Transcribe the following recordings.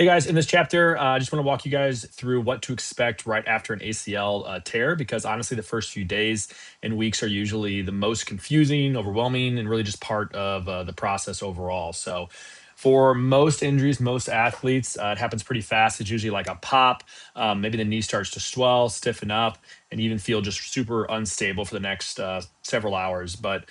Hey guys, in this chapter, I just want to walk you guys through what to expect right after an ACL tear, because honestly, the first few days and weeks are usually the most confusing, overwhelming, and really just part of the process overall. So, for most injuries, most athletes, it happens pretty fast. It's usually like a pop. Maybe the knee starts to swell, stiffen up, and even feel just super unstable for the next several hours. But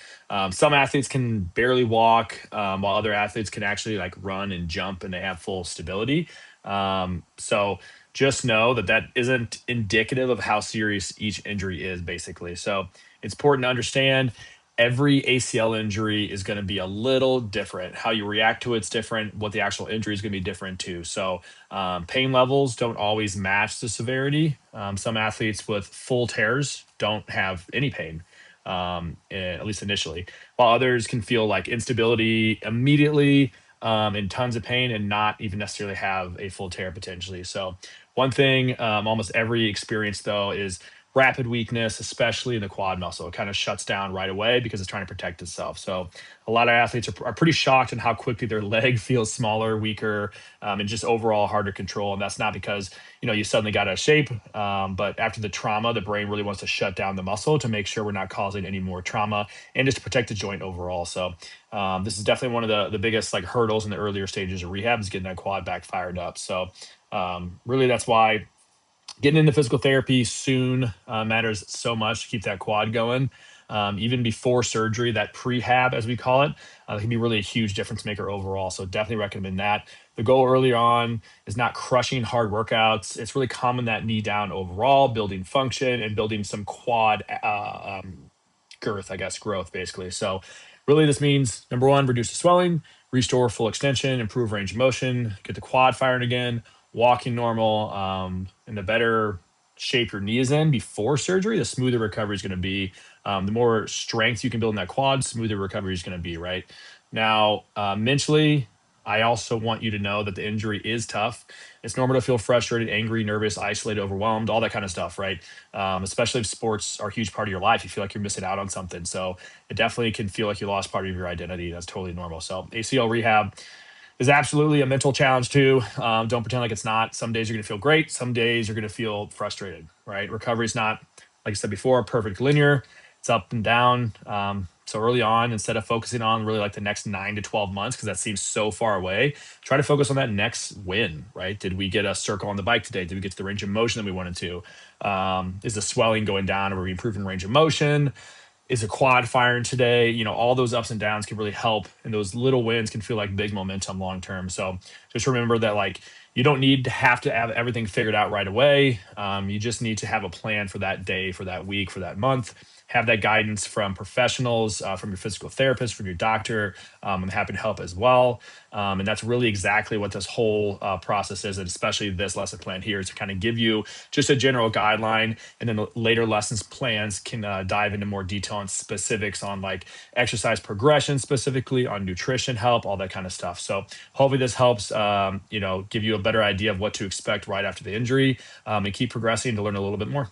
some athletes can barely walk, while other athletes can actually like run and jump and they have full stability. So just know that that isn't indicative of how serious each injury is, basically. So it's important to understand every ACL injury is going to be a little different. How you react to it's different. What the actual injury is going to be different too. So pain levels don't always match the severity. Some athletes with full tears don't have any pain, at least initially, while others can feel like instability immediately, and tons of pain and not even necessarily have a full tear potentially. So, one thing almost every experience though is rapid weakness, especially in the quad muscle. It kind of shuts down right away because it's trying to protect itself. So, a lot of athletes are pretty shocked in how quickly their leg feels smaller, weaker, and just overall harder to control. And that's not because you suddenly got out of shape, but after the trauma, the brain really wants to shut down the muscle to make sure we're not causing any more trauma and just to protect the joint overall. So this is definitely one of the biggest like hurdles in the earlier stages of rehab is getting that quad back fired up. So really, that's why getting into physical therapy soon matters so much to keep that quad going. Even before surgery, that prehab, as we call it, can be really a huge difference maker overall. So definitely recommend that. The goal early on is not crushing hard workouts. It's really calming that knee down overall, building function and building some quad girth, I guess, growth basically. So really this means number one, reduce the swelling, restore full extension, improve range of motion, get the quad firing again, walking normal, and the better shape your knee is in before surgery, the smoother recovery is going to be. The more strength you can build in that quad, smoother recovery is going to be, right? Now, mentally, I also want you to know that the injury is tough. It's normal to feel frustrated, angry, nervous, isolated, overwhelmed, all that kind of stuff, right? Especially if sports are a huge part of your life. You feel like you're missing out on something. So it definitely can feel like you lost part of your identity. That's totally normal. So ACL rehab is absolutely a mental challenge too. Don't pretend like it's not. Some days you're going to feel great. Some days you're going to feel frustrated, right? Recovery is not, like I said before, perfect linear. It's up and down. So early on, instead of focusing on really like the next 9 to 12 months, because that seems so far away, try to focus on that next win, right? Did we get a circle on the bike today? Did we get to the range of motion that we wanted to? Is the swelling going down? Are we improving range of motion? Is a quad firing today? All those ups and downs can really help, and those little wins can feel like big momentum long term. So just remember that, like, you don't need to have everything figured out right away. You just need to have a plan for that day, for that week, for that month. Have that guidance from professionals, from your physical therapist, from your doctor. I'm happy to help as well. And that's really exactly what this whole process is, and especially this lesson plan here is to kind of give you just a general guideline, and then the later lessons plans can dive into more detail and specifics on like exercise progression, specifically on nutrition help, all that kind of stuff. So hopefully this helps, give you a better idea of what to expect right after the injury, and keep progressing to learn a little bit more.